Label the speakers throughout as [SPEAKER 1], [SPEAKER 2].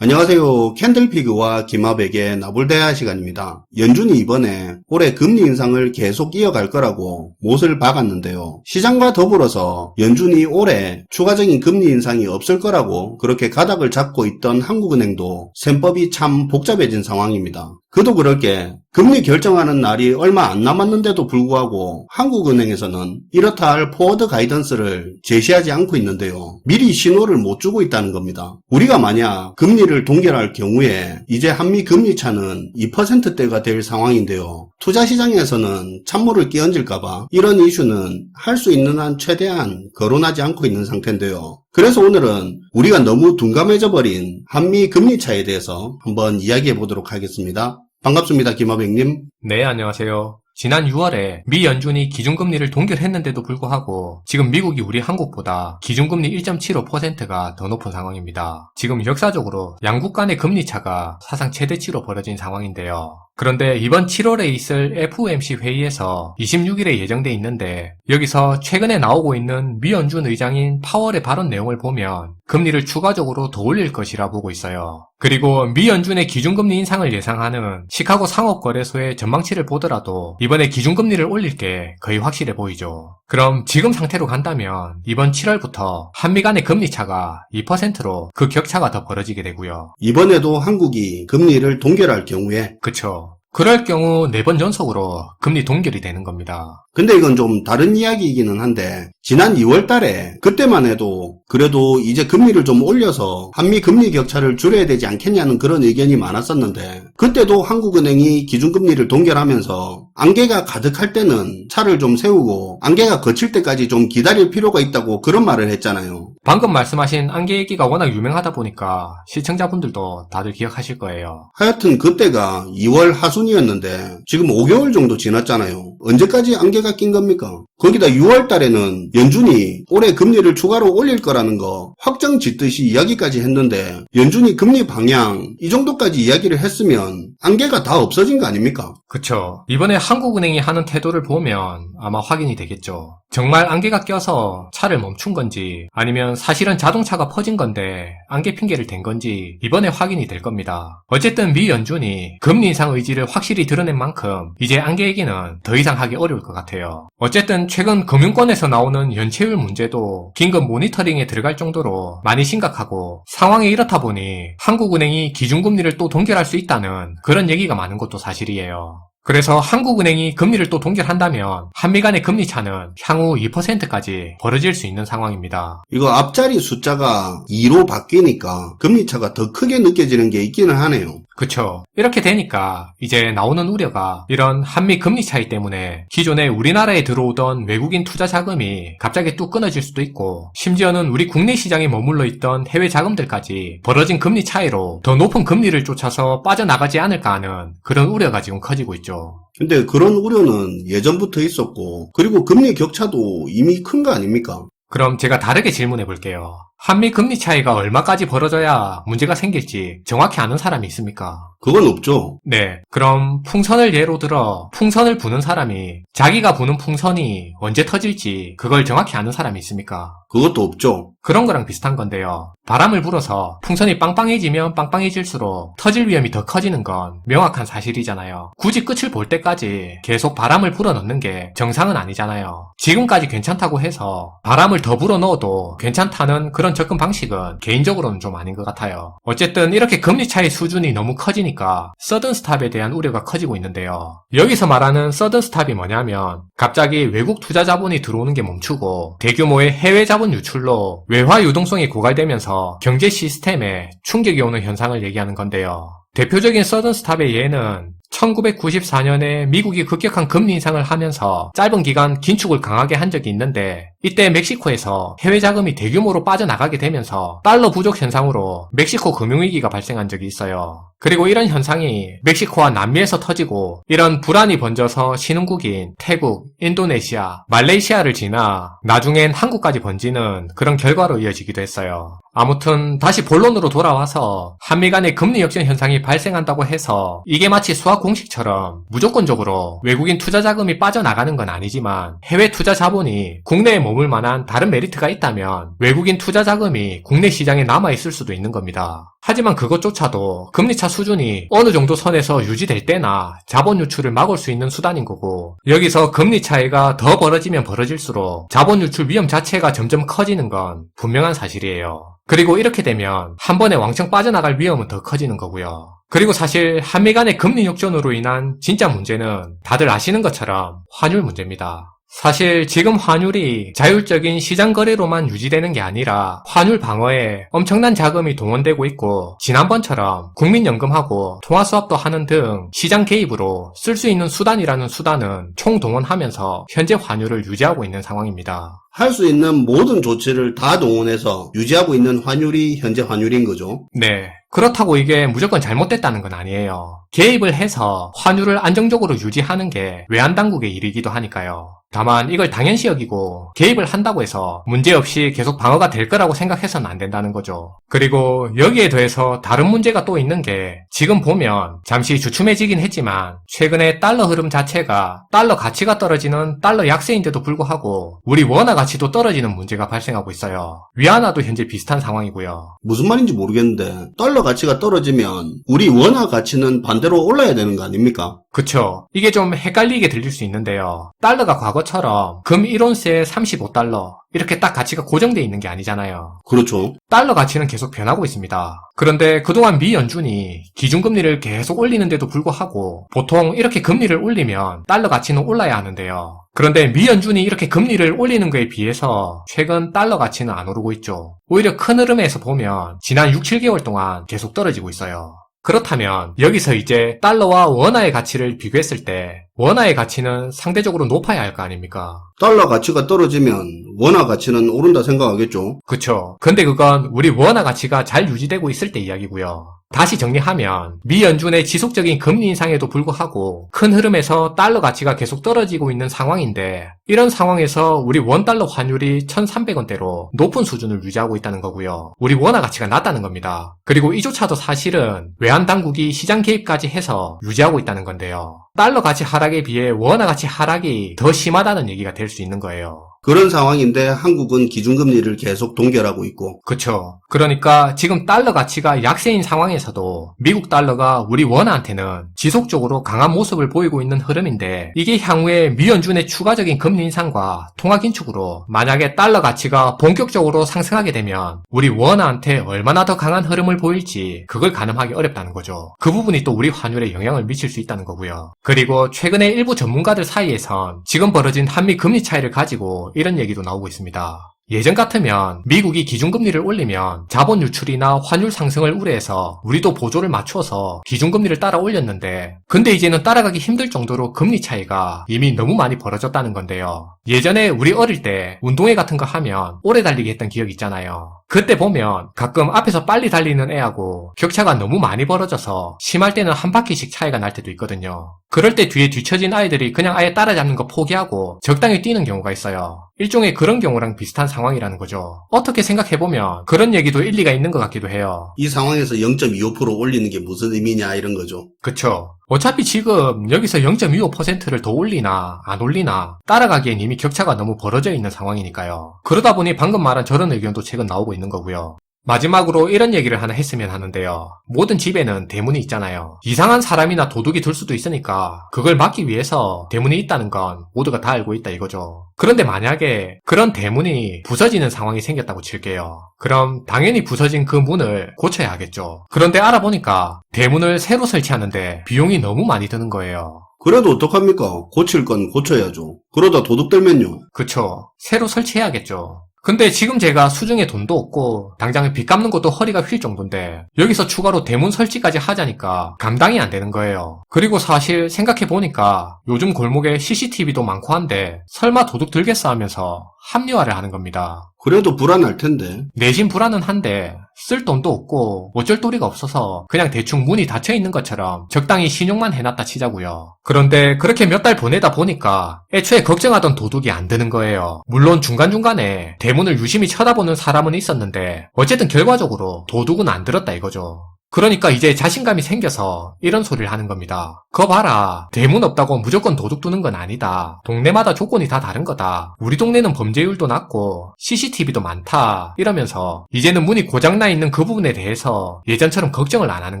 [SPEAKER 1] 안녕하세요. 캔들피그와 김하백의 나불대화 시간입니다. 연준이 이번에 올해 금리 인상을 계속 이어갈 거라고 못을 박았는데요. 시장과 더불어서 연준이 올해 추가적인 금리 인상이 없을 거라고 그렇게 가닥을 잡고 있던 한국은행도 셈법이 참 복잡해진 상황입니다. 그도 그럴 게 금리 결정하는 날이 얼마 안 남았는데도 불구하고 한국은행에서는 이렇다 할 포워드 가이던스를 제시하지 않고 있는데요. 미리 신호를 못 주고 있다는 겁니다. 우리가 만약 금리를 동결할 경우에 이제 한미 금리 차는 2%대가 될 상황인데요. 투자시장에서는 찬물을 끼얹을까봐 이런 이슈는 할 수 있는 한 최대한 거론하지 않고 있는 상태인데요. 그래서 오늘은 우리가 너무 둔감해져 버린 한미 금리 차에 대해서 한번 이야기해 보도록 하겠습니다. 반갑습니다. 김하백님.
[SPEAKER 2] 네, 안녕하세요. 지난 6월에 미 연준이 기준금리를 동결했는데도 불구하고 지금 미국이 우리 한국보다 기준금리 1.75%가 더 높은 상황입니다. 지금 역사적으로 양국 간의 금리 차가 사상 최대치로 벌어진 상황인데요. 그런데 이번 7월에 있을 FOMC 회의에서 26일에 예정돼 있는데 여기서 최근에 나오고 있는 미 연준 의장인 파월의 발언 내용을 보면 금리를 추가적으로 더 올릴 것이라 보고 있어요. 그리고 미 연준의 기준금리 인상을 예상하는 시카고 상업거래소의 전망치를 보더라도 이번에 기준금리를 올릴 게 거의 확실해 보이죠. 그럼 지금 상태로 간다면 이번 7월부터 한미 간의 금리 차가 2%로 그 격차가 더 벌어지게 되고요.
[SPEAKER 1] 이번에도 한국이 금리를 동결할 경우에
[SPEAKER 2] 그쵸. 그럴 경우 4번 연속으로 금리 동결이 되는 겁니다.
[SPEAKER 1] 근데 이건 좀 다른 이야기이기는 한데 지난 2월 달에 그때만 해도 그래도 이제 금리를 좀 올려서 한미 금리 격차를 줄여야 되지 않겠냐는 그런 의견이 많았었는데 그때도 한국은행이 기준금리를 동결하면서 안개가 가득할 때는 차를 좀 세우고 안개가 거칠 때까지 좀 기다릴 필요가 있다고 그런 말을 했잖아요.
[SPEAKER 2] 방금 말씀하신 안개 얘기가 워낙 유명하다 보니까 시청자분들도 다들 기억하실 거예요.
[SPEAKER 1] 하여튼 그때가 2월 하순이었는데 지금 5개월 정도 지났잖아요. 언제까지 안개가 낀 겁니까? 거기다 6월 달에는 연준이 올해 금리를 추가로 올릴 거라는 거 확정 짓듯이 이야기까지 했는데 연준이 금리 방향 이 정도까지 이야기를 했으면 안개가 다 없어진 거 아닙니까?
[SPEAKER 2] 그쵸. 이번에 한국은행이 하는 태도를 보면 아마 확인이 되겠죠. 정말 안개가 껴서 차를 멈춘 건지 아니면 사실은 자동차가 퍼진 건데 안개 핑계를 댄 건지 이번에 확인이 될 겁니다. 어쨌든 미 연준이 금리 인상 의지를 확실히 드러낸 만큼 이제 안개 얘기는 더 이상 하기 어려울 것 같아요. 어쨌든 최근 금융권에서 나오는 연체율 문제도 긴급 모니터링에 들어갈 정도로 많이 심각하고 상황이 이렇다 보니 한국은행이 기준금리를 또 동결할 수 있다는 그런 얘기가 많은 것도 사실이에요. 그래서 한국은행이 금리를 또 동결한다면 한미 간의 금리 차는 향후 2%까지 벌어질 수 있는 상황입니다.
[SPEAKER 1] 이거 앞자리 숫자가 2로 바뀌니까 금리 차가 더 크게 느껴지는 게 있기는 하네요.
[SPEAKER 2] 그쵸. 이렇게 되니까 이제 나오는 우려가 이런 한미 금리 차이 때문에 기존에 우리나라에 들어오던 외국인 투자 자금이 갑자기 뚝 끊어질 수도 있고 심지어는 우리 국내 시장에 머물러 있던 해외 자금들까지 벌어진 금리 차이로 더 높은 금리를 쫓아서 빠져나가지 않을까 하는 그런 우려가 지금 커지고 있죠.
[SPEAKER 1] 근데 그런 우려는 예전부터 있었고 그리고 금리 격차도 이미 큰 거 아닙니까?
[SPEAKER 2] 그럼 제가 다르게 질문해 볼게요. 한미 금리 차이가 얼마까지 벌어져야 문제가 생길지 정확히 아는 사람이 있습니까?
[SPEAKER 1] 그건 없죠.
[SPEAKER 2] 네. 그럼 풍선을 예로 들어 풍선을 부는 사람이 자기가 부는 풍선이 언제 터질지 그걸 정확히 아는 사람이 있습니까?
[SPEAKER 1] 그것도 없죠.
[SPEAKER 2] 그런 거랑 비슷한 건데요. 바람을 불어서 풍선이 빵빵해지면 빵빵해질수록 터질 위험이 더 커지는 건 명확한 사실이잖아요. 굳이 끝을 볼 때까지 계속 바람을 불어넣는 게 정상은 아니잖아요. 지금까지 괜찮다고 해서 바람을 더 불어넣어도 괜찮다는 그런 접근 방식은 개인적으로는 좀 아닌 것 같아요. 어쨌든 이렇게 금리 차이 수준이 너무 커지니까 서든 스탑에 대한 우려가 커지고 있는데요. 여기서 말하는 서든 스탑이 뭐냐면 갑자기 외국 투자 자본이 들어오는 게 멈추고 대규모의 해외 자본 유출로 외화 유동성이 고갈되면서 경제 시스템에 충격이 오는 현상을 얘기하는 건데요. 대표적인 서든 스탑의 예는 1994년에 미국이 급격한 금리 인상을 하면서 짧은 기간 긴축을 강하게 한 적이 있는데 이때 멕시코에서 해외 자금이 대규모로 빠져나가게 되면서 달러 부족 현상으로 멕시코 금융위기가 발생한 적이 있어요. 그리고 이런 현상이 멕시코와 남미에서 터지고 이런 불안이 번져서 신흥국인 태국, 인도네시아, 말레이시아를 지나 나중엔 한국까지 번지는 그런 결과로 이어지기도 했어요. 아무튼 다시 본론으로 돌아와서 한미 간의 금리 역전 현상이 발생한다고 해서 이게 마치 수학 마지막 공식처럼 무조건적으로 외국인 투자 자금이 빠져나가는 건 아니지만 해외 투자 자본이 국내에 머물 만한 다른 메리트가 있다면 외국인 투자 자금이 국내 시장에 남아있을 수도 있는 겁니다. 하지만 그것조차도 금리차 수준이 어느 정도 선에서 유지될 때나 자본 유출을 막을 수 있는 수단인 거고, 여기서 금리 차이가 더 벌어지면 벌어질수록 자본 유출 위험 자체가 점점 커지는 건 분명한 사실이에요. 그리고 이렇게 되면 한 번에 왕창 빠져나갈 위험은 더 커지는 거고요. 그리고 사실 한미 간의 금리 역전으로 인한 진짜 문제는 다들 아시는 것처럼 환율 문제입니다. 사실 지금 환율이 자율적인 시장 거래로만 유지되는 게 아니라 환율 방어에 엄청난 자금이 동원되고 있고, 지난번처럼 국민연금하고 통화수합도 하는 등 시장 개입으로 쓸 수 있는 수단이라는 수단은 총동원하면서 현재 환율을 유지하고 있는 상황입니다.
[SPEAKER 1] 할 수 있는 모든 조치를 다 동원해서 유지하고 있는 환율이 현재 환율인 거죠.
[SPEAKER 2] 네. 그렇다고 이게 무조건 잘못됐다는 건 아니에요. 개입을 해서 환율을 안정적으로 유지하는 게 외환당국의 일이기도 하니까요. 다만 이걸 당연시 여기고 개입을 한다고 해서 문제없이 계속 방어가 될 거라고 생각해서는 안 된다는 거죠. 그리고 여기에 더해서 다른 문제가 또 있는 게, 지금 보면 잠시 주춤해지긴 했지만 최근에 달러 흐름 자체가 달러 가치가 떨어지는 달러 약세인데도 불구하고 우리 원화 가치도 떨어지는 문제가 발생하고 있어요. 위안화도 현재 비슷한 상황이고요.
[SPEAKER 1] 무슨 말인지 모르겠는데 달러 가치가 떨어지면 우리 원화 가치는 반대로 올라야 되는 거 아닙니까?
[SPEAKER 2] 그쵸. 이게 좀 헷갈리게 들릴 수 있는데요. 달러가 과거처럼 금 1온스에 35달러 이렇게 딱 가치가 고정되어 있는 게 아니잖아요.
[SPEAKER 1] 그렇죠.
[SPEAKER 2] 달러 가치는 계속 변하고 있습니다. 그런데 그동안 미 연준이 기준금리를 계속 올리는데도 불구하고 보통 이렇게 금리를 올리면 달러 가치는 올라야 하는데요. 그런데 미 연준이 이렇게 금리를 올리는 거에 비해서 최근 달러 가치는 안 오르고 있죠. 오히려 큰 흐름에서 보면 지난 6, 7개월 동안 계속 떨어지고 있어요. 그렇다면 여기서 이제 달러와 원화의 가치를 비교했을 때 원화의 가치는 상대적으로 높아야 할 거 아닙니까?
[SPEAKER 1] 달러 가치가 떨어지면 원화 가치는 오른다 생각하겠죠.
[SPEAKER 2] 그쵸. 근데 그건 우리 원화 가치가 잘 유지되고 있을 때 이야기고요. 다시 정리하면 미 연준의 지속적인 금리 인상에도 불구하고 큰 흐름에서 달러 가치가 계속 떨어지고 있는 상황인데, 이런 상황에서 우리 원달러 환율이 1,300원대로 높은 수준을 유지하고 있다는 거고요. 우리 원화 가치가 낮다는 겁니다. 그리고 이조차도 사실은 외환당국이 시장 개입까지 해서 유지하고 있다는 건데요. 달러 가치 하락에 비해 원화 가치 하락이 더 심하다는 얘기가 될 수 있는 거예요.
[SPEAKER 1] 그런 상황인데 한국은 기준금리를 계속 동결하고 있고.
[SPEAKER 2] 그쵸. 그러니까 지금 달러 가치가 약세인 상황에서도 미국 달러가 우리 원화한테는 지속적으로 강한 모습을 보이고 있는 흐름인데, 이게 향후에 미 연준의 추가적인 금리 인상과 통화 긴축으로 만약에 달러 가치가 본격적으로 상승하게 되면 우리 원화한테 얼마나 더 강한 흐름을 보일지 그걸 가늠하기 어렵다는 거죠. 그 부분이 또 우리 환율에 영향을 미칠 수 있다는 거고요. 그리고 최근에 일부 전문가들 사이에선 지금 벌어진 한미 금리 차이를 가지고 이런 얘기도 나오고 있습니다. 예전 같으면 미국이 기준금리를 올리면 자본 유출이나 환율 상승을 우려해서 우리도 보조를 맞춰서 기준금리를 따라 올렸는데, 근데 이제는 따라가기 힘들 정도로 금리 차이가 이미 너무 많이 벌어졌다는 건데요. 예전에 우리 어릴 때 운동회 같은 거 하면 오래 달리기 했던 기억 있잖아요. 그때 보면 가끔 앞에서 빨리 달리는 애하고 격차가 너무 많이 벌어져서 심할 때는 한 바퀴씩 차이가 날 때도 있거든요. 그럴 때 뒤에 뒤처진 아이들이 그냥 아예 따라잡는 거 포기하고 적당히 뛰는 경우가 있어요. 일종의 그런 경우랑 비슷한 상황이라는 거죠. 어떻게 생각해보면 그런 얘기도 일리가 있는 것 같기도 해요.
[SPEAKER 1] 이 상황에서 0.25% 올리는 게 무슨 의미냐 이런 거죠.
[SPEAKER 2] 그쵸. 어차피 지금 여기서 0.25%를 더 올리나 안 올리나 따라가기엔 이미 격차가 너무 벌어져 있는 상황이니까요. 그러다 보니 방금 말한 저런 의견도 최근 나오고 있는 거고요. 마지막으로 이런 얘기를 하나 했으면 하는데요. 모든 집에는 대문이 있잖아요. 이상한 사람이나 도둑이 들 수도 있으니까 그걸 막기 위해서 대문이 있다는 건 모두가 다 알고 있다 이거죠. 그런데 만약에 그런 대문이 부서지는 상황이 생겼다고 칠게요. 그럼 당연히 부서진 그 문을 고쳐야 하겠죠. 그런데 알아보니까 대문을 새로 설치하는데 비용이 너무 많이 드는 거예요.
[SPEAKER 1] 그래도 어떡합니까? 고칠 건 고쳐야죠. 그러다 도둑들면요.
[SPEAKER 2] 그쵸. 새로 설치해야겠죠. 근데 지금 제가 수중에 돈도 없고 당장 빚 갚는 것도 허리가 휠 정도인데 여기서 추가로 대문 설치까지 하자니까 감당이 안 되는 거예요. 그리고 사실 생각해보니까 요즘 골목에 CCTV도 많고 한데 설마 도둑 들겠어 하면서 합리화를 하는 겁니다.
[SPEAKER 1] 그래도 불안할 텐데.
[SPEAKER 2] 내심 불안은 한데 쓸 돈도 없고 어쩔 도리가 없어서 그냥 대충 문이 닫혀 있는 것처럼 적당히 신용만 해놨다 치자고요. 그런데 그렇게 몇 달 보내다 보니까 애초에 걱정하던 도둑이 안 드는 거예요. 물론 중간중간에 대문을 유심히 쳐다보는 사람은 있었는데 어쨌든 결과적으로 도둑은 안 들었다 이거죠. 그러니까 이제 자신감이 생겨서 이런 소리를 하는 겁니다. 거 봐라. 대문 없다고 무조건 도둑 두는 건 아니다. 동네마다 조건이 다 다른 거다. 우리 동네는 범죄율도 낮고 CCTV도 많다. 이러면서 이제는 문이 고장나 있는 그 부분에 대해서 예전처럼 걱정을 안 하는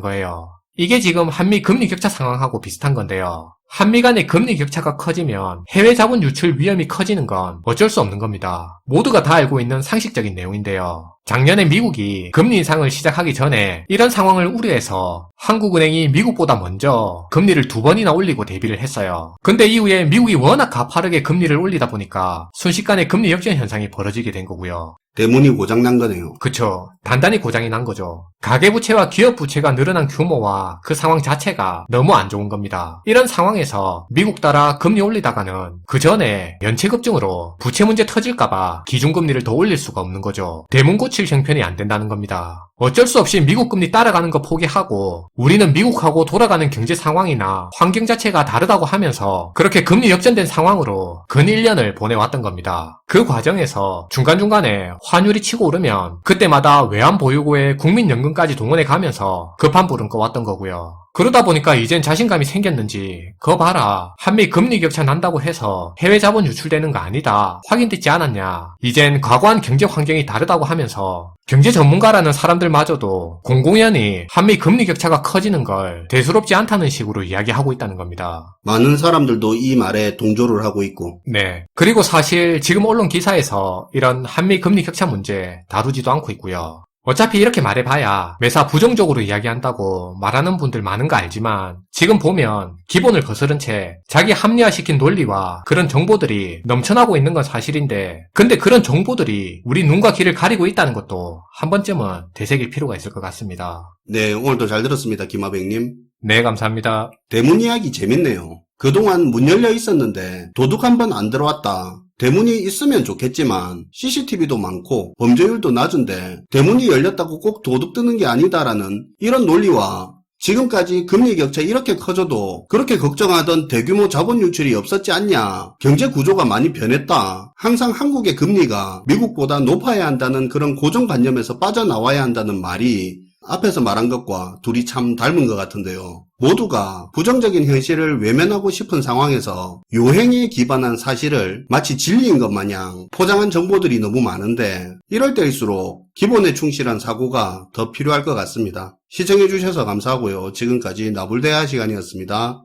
[SPEAKER 2] 거예요. 이게 지금 한미 금리 격차 상황하고 비슷한 건데요. 한미 간의 금리 격차가 커지면 해외 자본 유출 위험이 커지는 건 어쩔 수 없는 겁니다. 모두가 다 알고 있는 상식적인 내용인데요. 작년에 미국이 금리 인상을 시작하기 전에 이런 상황을 우려해서 한국은행이 미국보다 먼저 금리를 2번이나 올리고 대비를 했어요. 근데 이후에 미국이 워낙 가파르게 금리를 올리다 보니까 순식간에 금리 역전 현상이 벌어지게 된 거고요.
[SPEAKER 1] 대문이 고장난 거네요.
[SPEAKER 2] 그쵸. 단단히 고장이 난 거죠. 가계부채와 기업부채가 늘어난 규모와 그 상황 자체가 너무 안 좋은 겁니다. 이런 상황에서 미국 따라 금리 올리다가는 그 전에 연체급증으로 부채 문제 터질까봐 기준금리를 더 올릴 수가 없는 거죠. 대문 고칠 형편이 안 된다는 겁니다. 어쩔 수 없이 미국 금리 따라가는 거 포기하고 우리는 미국하고 돌아가는 경제 상황이나 환경 자체가 다르다고 하면서 그렇게 금리 역전된 상황으로 근 1년을 보내왔던 겁니다. 그 과정에서 중간중간에 환율이 치고 오르면 그때마다 외환보유고에 국민연금까지 동원해 가면서 급한 불은 꺼왔던 거고요. 그러다 보니까 이젠 자신감이 생겼는지 거 봐라. 한미 금리 격차 난다고 해서 해외 자본 유출되는 거 아니다. 확인됐지 않았냐. 이젠 과거한 경제 환경이 다르다고 하면서 경제 전문가라는 사람들마저도 공공연히 한미 금리 격차가 커지는 걸 대수롭지 않다는 식으로 이야기하고 있다는 겁니다.
[SPEAKER 1] 많은 사람들도 이 말에 동조를 하고 있고.
[SPEAKER 2] 네. 그리고 사실 지금 언론 기사에서 이런 한미 금리 격차 문제 다루지도 않고 있고요. 어차피 이렇게 말해봐야 매사 부정적으로 이야기한다고 말하는 분들 많은 거 알지만 지금 보면 기본을 거스른 채 자기 합리화시킨 논리와 그런 정보들이 넘쳐나고 있는 건 사실인데 근데 그런 정보들이 우리 눈과 귀를 가리고 있다는 것도 한 번쯤은 되새길 필요가 있을 것 같습니다.
[SPEAKER 1] 네, 오늘도 잘 들었습니다. 김하백님.
[SPEAKER 2] 네, 감사합니다.
[SPEAKER 1] 대문 이야기 재밌네요. 그동안 문 열려 있었는데 도둑 한 번 안 들어왔다. 대문이 있으면 좋겠지만 CCTV도 많고 범죄율도 낮은데 대문이 열렸다고 꼭 도둑 드는 게 아니다라는 이런 논리와 지금까지 금리 격차 이렇게 커져도 그렇게 걱정하던 대규모 자본 유출이 없었지 않냐. 경제 구조가 많이 변했다. 항상 한국의 금리가 미국보다 높아야 한다는 그런 고정관념에서 빠져나와야 한다는 말이 앞에서 말한 것과 둘이 참 닮은 것 같은데요. 모두가 부정적인 현실을 외면하고 싶은 상황에서 요행에 기반한 사실을 마치 진리인 것 마냥 포장한 정보들이 너무 많은데 이럴 때일수록 기본에 충실한 사고가 더 필요할 것 같습니다. 시청해주셔서 감사하고요. 지금까지 나불대화 시간이었습니다.